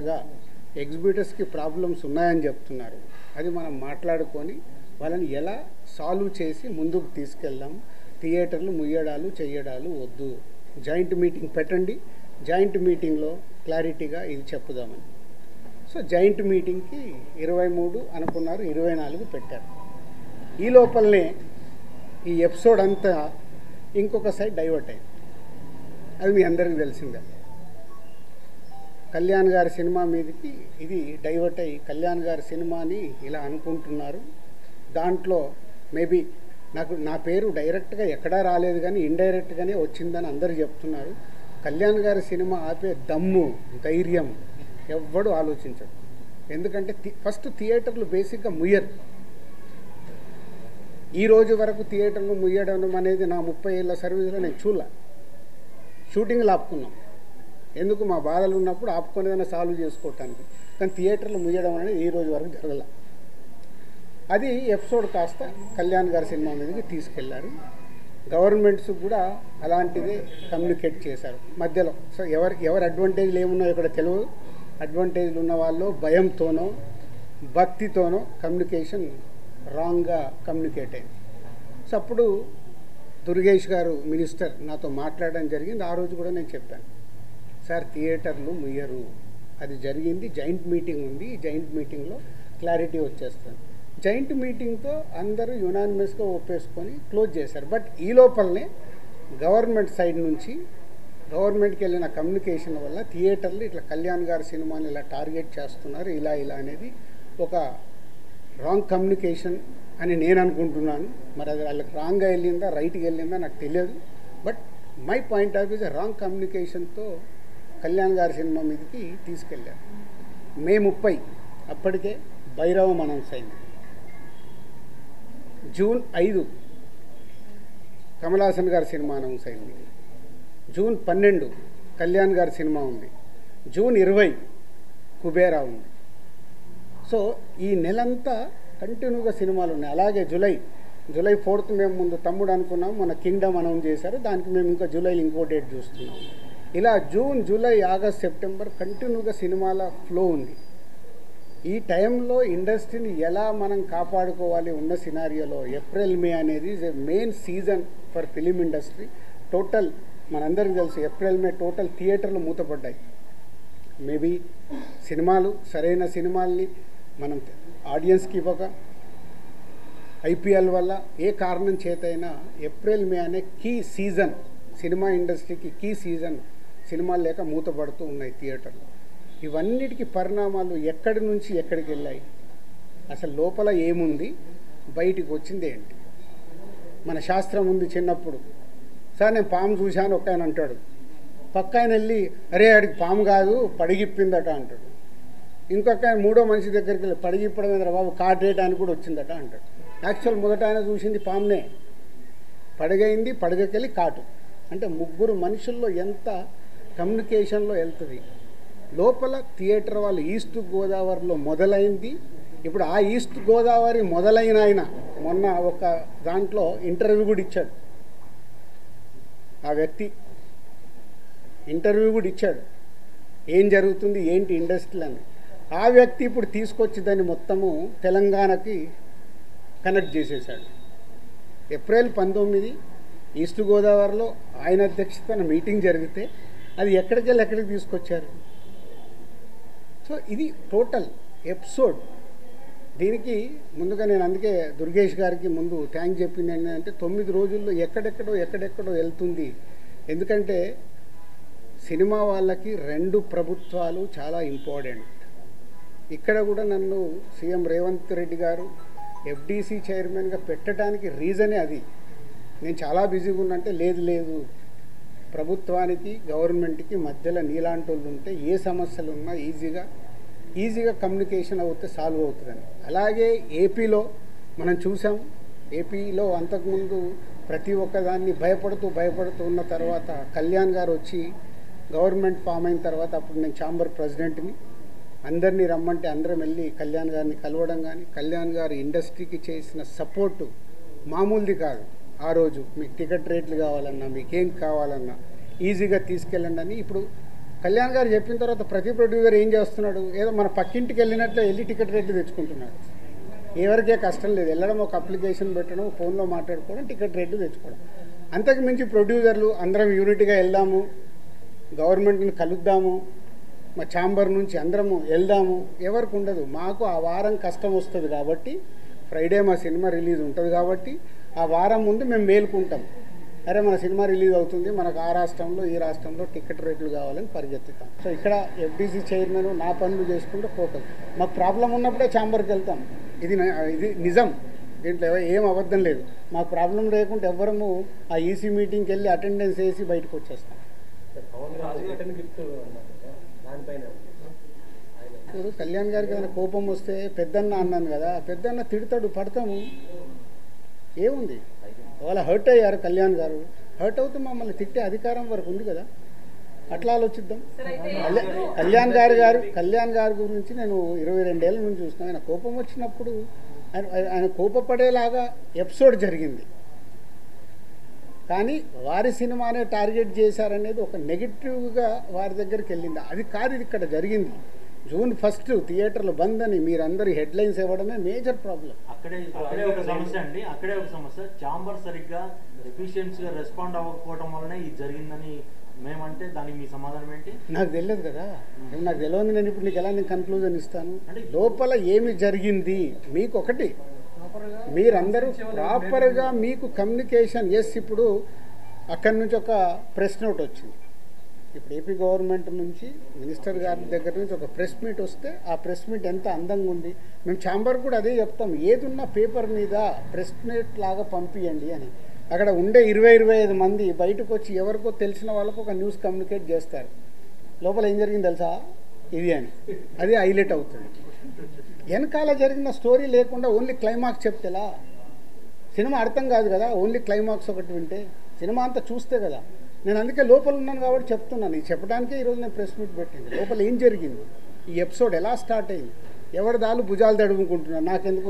ఎగ్జిబిటర్స్గా ఎగ్జిబిటర్స్కి problems ఉన్నాయని చెప్తున్నారు. అది మనం మాట్లాడుకొని వాళ్ళని ఎలా సాల్వ్ చేసి ముందుకు తీసుకెళ్దాం. థియేటర్లు ముయ్యడాలు చెయ్యడాలు వద్దు. జాయింట్ మీటింగ్ పెట్టండి, జాయింట్ మీటింగ్లో క్లారిటీగా ఇది చెప్పుదామని. సో జాయింట్ మీటింగ్కి 23 అనుకున్నారు, 24 పెట్టారు. ఈ లోపలనే ఈ ఎపిసోడ్ అంతా ఇంకొక సైడ్ డైవర్ట్ అయింది. అది మీ అందరికీ తెలిసిందే. కళ్యాణ్ గారి సినిమా మీదకి ఇది డైవర్ట్ అయ్యి కళ్యాణ్ గారి సినిమాని ఇలా అనుకుంటున్నారు. దాంట్లో మేబీ నా పేరు డైరెక్ట్గా ఎక్కడా రాలేదు కానీ ఇండైరెక్ట్గానే వచ్చిందని అందరూ చెప్తున్నారు. కళ్యాణ్ గారి సినిమా ఆపే దమ్ము ధైర్యం ఎవ్వడు ఆలోచించడు. ఎందుకంటే ఫస్ట్ థియేటర్లు బేసిక్గా ముయ్యరు. ఈ రోజు వరకు థియేటర్లు ముయ్యడం అనేది నా 30 ఏళ్ళ సర్వీస్లో నేను చూడలే. షూటింగ్లు ఆపుకున్నాం, ఎందుకు మా బాధలు ఉన్నప్పుడు ఆపుకునేదైనా సాల్వ్ చేసుకోవటానికి. కానీ థియేటర్లు ముయ్యడం అనేది ఈ రోజు వరకు జరగల. అది ఎపిసోడ్ కాస్త కళ్యాణ్ గారి సినిమా మీదకి తీసుకెళ్లారు. గవర్నమెంట్స్ కూడా అలాంటిదే కమ్యూనికేట్ చేశారు మధ్యలో. సో ఎవరి అడ్వాంటేజ్లు ఏమున్నాయో ఇక్కడ తెలియదు. అడ్వాంటేజ్లు ఉన్న వాళ్ళు భయంతోనో భక్తితోనో కమ్యూనికేషన్ రాంగ్గా కమ్యూనికేట్ అయింది. సో అప్పుడు దుర్గేష్ గారు మినిస్టర్ నాతో మాట్లాడడం జరిగింది. ఆ రోజు కూడా నేను చెప్పాను, సార్ థియేటర్లు ముయ్యరు, అది జరిగింది, జాయింట్ మీటింగ్ ఉంది, ఈ జాయింట్ మీటింగ్లో క్లారిటీ వచ్చేస్తుంది. జాయింట్ మీటింగ్తో అందరూ యునానిమస్గా ఒప్పేసుకొని క్లోజ్ చేశారు. బట్ ఈ లోపలనే గవర్నమెంట్ సైడ్ నుంచి గవర్నమెంట్కి వెళ్ళిన కమ్యూనికేషన్ వల్ల థియేటర్లు ఇట్లా కళ్యాణ్ గారి సినిమాని ఇలా టార్గెట్ చేస్తున్నారు, ఇలా అనేది ఒక రాంగ్ కమ్యూనికేషన్ అని నేను అనుకుంటున్నాను. మరి అది వాళ్ళకి రాంగ్గా వెళ్ళిందా రైట్గా వెళ్ళిందా నాకు తెలియదు. But my point of views wrong కమ్యూనికేషన్తో కళ్యాణ్ గారి సినిమా మీదకి తీసుకెళ్ళారు. మే 30 అప్పటికే భైరవం అనౌన్స్ అయింది. జూన్ 5 కమల్ హాసన్ గారి సినిమా అనౌన్స్ అయింది. జూన్ 12 కళ్యాణ్ గారి సినిమా ఉంది. జూన్ 20 కుబేరా ఉంది. సో ఈ నెలంతా కంటిన్యూగా సినిమాలు ఉన్నాయి. అలాగే జూలై 4th మేము ముందు తమ్ముడు అనుకున్నాం, మన కింగ్డమ్ అనౌన్స్ చేశారు, దానికి మేము ఇంకా జూలైలో ఇంకో డేట్ చూస్తున్నాం. ఇలా జూన్, జూలై, ఆగస్ట్, సెప్టెంబర్ కంటిన్యూగా సినిమాల ఫ్లో ఉంది. ఈ టైంలో ఇండస్ట్రీని ఎలా మనం కాపాడుకోవాలి ఉన్న సినారియోలో ఏప్రిల్ మే అనేది is a main season for film industry. Total మనందరికీ తెలుసు ఏప్రిల్ మే టోటల్ థియేటర్లు మూతపడ్డాయి. మేబీ సినిమాలు సరైన సినిమాల్ని మనం ఆడియన్స్కి ఇవ్వక ఐపీఎల్ వల్ల ఏ కారణం చేతైనా ఏప్రిల్ మే అనే కీ సీజన్ సినిమా ఇండస్ట్రీకి కీ సీజన్ సినిమాలు లేక మూతపడుతూ ఉన్నాయి థియేటర్లు. ఇవన్నిటికీ పరిణామాలు ఎక్కడి నుంచి ఎక్కడికి వెళ్ళాయి, అసలు లోపల ఏముంది, బయటికి వచ్చింది ఏంటి? మన శాస్త్రం ఉంది. చిన్నప్పుడు సార్ నేను పాము చూశాను ఒక ఆయన అంటాడు, పక్క ఆయన వెళ్ళి అరే ఆడికి పాము కాదు పడిగిప్పిందట అంటాడు. ఇంకొక ఆయన మూడో మనిషి దగ్గరికి వెళ్ళి పడిగిప్పడం మీద బాబు కాటేయడానికి కూడా వచ్చిందట అంటాడు. యాక్చువల్ మొదట ఆయన చూసింది పామునే, పడగైంది, పడగకెళ్ళి కాటు. అంటే ముగ్గురు మనుషుల్లో ఎంత కమ్యూనికేషన్లో వెళ్తుంది. లోపల థియేటర్ వాళ్ళు ఈస్ట్ గోదావరిలో మొదలైంది. ఇప్పుడు ఆ ఈస్ట్ గోదావరి మొదలైన ఆయన మొన్న ఒక దాంట్లో ఇంటర్వ్యూ కూడా ఇచ్చాడు. ఆ వ్యక్తి ఇంటర్వ్యూ కూడా ఇచ్చాడు, ఏం జరుగుతుంది ఏంటి ఇండస్ట్రీ అని. ఆ వ్యక్తి ఇప్పుడు తీసుకొచ్చి దాన్ని మొత్తము తెలంగాణకి కనెక్ట్ చేసేసాడు. ఏప్రిల్ 19 ఈస్ట్ గోదావరిలో ఆయన అధ్యక్షతన మీటింగ్ జరిగితే అది ఎక్కడికి తీసుకొచ్చారు. సో ఇది టోటల్ ఎపిసోడ్. దీనికి ముందుగా నేను అందుకే దుర్గేష్ గారికి ముందు థ్యాంక్ చెప్పింది ఏంటంటే 9 రోజుల్లో ఎక్కడెక్కడో వెళ్తుంది. ఎందుకంటే సినిమా వాళ్ళకి 2 ప్రభుత్వాలు చాలా ఇంపార్టెంట్. ఇక్కడ కూడా నన్ను సీఎం రేవంత్ రెడ్డి గారు ఎఫ్డీసీ చైర్మన్గా పెట్టడానికి రీజనే అది. నేను చాలా బిజీగా ఉన్నంటే లేదు ప్రభుత్వానికి గవర్నమెంట్కి మధ్యలో నీలాంటి వాళ్ళు ఉంటే ఏ సమస్యలు ఉన్నా ఈజీగా కమ్యూనికేషన్ అవుతే సాల్వ్ అవుతుందని. అలాగే ఏపీలో మనం చూసాం. ఏపీలో అంతకుముందు ప్రతి ఒక్కదాన్ని భయపడుతూ ఉన్న తర్వాత కళ్యాణ్ గారు వచ్చి గవర్నమెంట్ ఫామ్ అయిన తర్వాత అప్పుడు నేను ఛాంబర్ ప్రెసిడెంట్ని, అందరినీ రమ్మంటే అందరం వెళ్ళి కళ్యాణ్ గారిని కలవడం కానీ కళ్యాణ్ గారు ఇండస్ట్రీకి చేసిన సపోర్టు మామూలుది కాదు. ఆ రోజు మీకు టికెట్ రేట్లు కావాలన్నా మీకేం కావాలన్నా ఈజీగా తీసుకెళ్ళండి అని. ఇప్పుడు కళ్యాణ్ గారు చెప్పిన తర్వాత ప్రతి ప్రొడ్యూసర్ ఏం చేస్తున్నాడు, ఏదో మన పక్కింటికి వెళ్ళినట్లు వెళ్ళి టికెట్ రేట్లు తెచ్చుకుంటున్నాడు. ఎవరికే కష్టం లేదు, వెళ్ళడం ఒక అప్లికేషన్ పెట్టడం, ఫోన్లో మాట్లాడుకోవడం, టికెట్ రేట్లు తెచ్చుకోవడం. అంతకు మించి ప్రొడ్యూసర్లు అందరం యూనిట్గా వెళ్దాము, గవర్నమెంట్ని కలుద్దాము, మా ఛాంబర్ నుంచి అందరము వెళ్దాము ఎవరికి ఉండదు. మాకు ఆ వారం కష్టం వస్తుంది కాబట్టి, ఫ్రైడే మా సినిమా రిలీజ్ ఉంటుంది కాబట్టి ఆ వారం ముందు మేము మేలుకుంటాం. అరే మన సినిమా రిలీజ్ అవుతుంది, మనకు ఆ రాష్ట్రంలో ఈ రాష్ట్రంలో టికెట్ రేట్లు కావాలని పరిగెత్తుతాం. సో ఇక్కడ ఎఫ్డీసీ చైర్మన్ నా పనులు చేసుకుంటూ ఫోకస్. మాకు ప్రాబ్లం ఉన్నప్పుడే ఛాంబర్కి వెళ్తాం. ఇది నిజం, దీంట్లో ఏం అబద్ధం లేదు. మాకు ప్రాబ్లం లేకుంటే ఎవ్వరము ఆ ఈసీ మీటింగ్కి వెళ్ళి అటెండెన్స్ వేసి బయటకు వచ్చేస్తాం. ఇప్పుడు కళ్యాణ్ గారికి ఏదైనా కోపం వస్తే పెద్దన్న అన్నాను కదా, పెద్దన్న తిడతాడు, పడతాము, ఏముంది. వాళ్ళ హర్ట్ అయ్యారు కళ్యాణ్ గారు, హర్ట్ అవుతూ మమ్మల్ని తిట్టే అధికారం వరకు ఉంది కదా, అట్లా ఆలోచిద్దాం. కళ్యాణ్ గారి గురించి నేను 22 ఏళ్ళ నుంచి చూస్తున్నాను. ఆయన కోపం వచ్చినప్పుడు ఆయన కోపపడేలాగా ఎపిసోడ్ జరిగింది, కానీ వారి సినిమానే టార్గెట్ చేశారనేది ఒక నెగిటివ్గా వారి దగ్గరికి వెళ్ళింది. అది కాదు ఇది ఇక్కడ జరిగింది. జూన్ 1 థియేటర్లు బంద్ అని మీరందరూ హెడ్లైన్స్ ఇవ్వడమే మేజర్ ప్రాబ్లం. అక్కడే ఒక సమస్య అండి, అక్కడే ఒక సమస్య. ఛాంబర్ సరిగ్గా ఎఫిషియన్సీగా రెస్పాండ్ అవ్వకపోవడం వల్లనే ఇది జరిగిందని మేమంటే దానికి మీ సమాధానం ఏంటి? నాకు తెలియదు కదా, నాకు తెలియదు. నేను ఇప్పుడు నీకు ఎలా నేను కన్క్లూజన్ ఇస్తాను? లోపల ఏమి జరిగింది మీకు ఒకటి, మీరందరూ ప్రాపర్గా మీకు కమ్యూనికేషన్. ఎస్, ఇప్పుడు అక్కడి నుంచి ఒక ప్రెస్ నోట్ వచ్చింది. ఇప్పుడు ఏపీ గవర్నమెంట్ నుంచి మినిస్టర్ గారి దగ్గర నుంచి ఒక ప్రెస్ మీట్ వస్తే ఆ ప్రెస్ మీట్ ఎంత అందంగా ఉంది. మేము ఛాంబర్ కూడా అదే చెప్తాం, ఏదున్నా పేపర్ మీద ప్రెస్ మీట్ లాగా పంపించండి అని. అక్కడ ఉండే 20-25 మంది బయటకు వచ్చి ఎవరికో తెలిసిన వాళ్ళకు ఒక న్యూస్ కమ్యూనికేట్ చేస్తారు. లోపల ఏం జరిగింది తెలుసా, ఇది అని, అది హైలైట్ అవుతుంది. వెనకాల జరిగిన స్టోరీ లేకుండా ఓన్లీ క్లైమాక్స్ చెప్తేలా సినిమా అర్థం కాదు కదా. ఓన్లీ క్లైమాక్స్ ఒకటి వింటే సినిమా అంతా చూస్తే కదా. నేను అందుకే లోపల ఉన్నాను కాబట్టి చెప్తున్నాను. ఇది చెప్పడానికే ఈరోజు నేను ప్రెస్ మీట్ పెట్టింది. లోపల ఏం జరిగింది, ఈ ఎపిసోడ్ ఎలా స్టార్ట్ అయింది, ఎవరి దాలు భుజాలు తడుముకుంటున్నారు, నాకెందుకు.